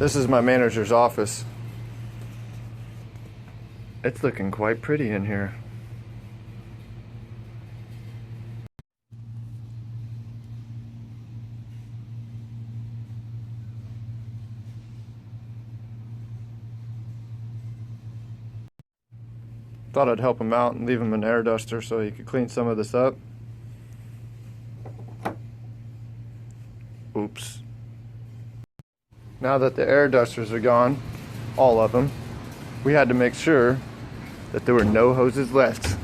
This is my manager's office. It's looking quite pretty in here. Thought I'd help him out and leave him an air duster so he could clean some of this up. Oops. Now that the air dusters are gone, all of them, we had to make sure that there were no hoses left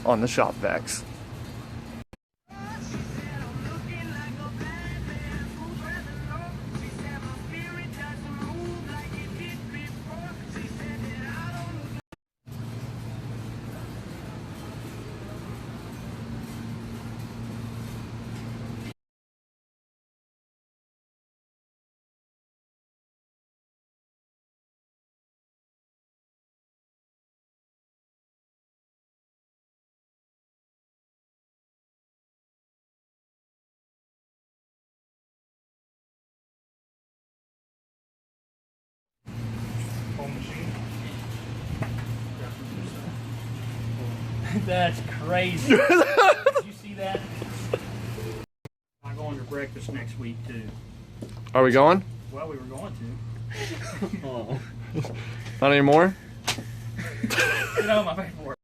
on the shop vacs. That's crazy. Did you see that? I'm going to breakfast next week too. Are we going? Well, we were going to. Not anymore? Get out of my paperwork.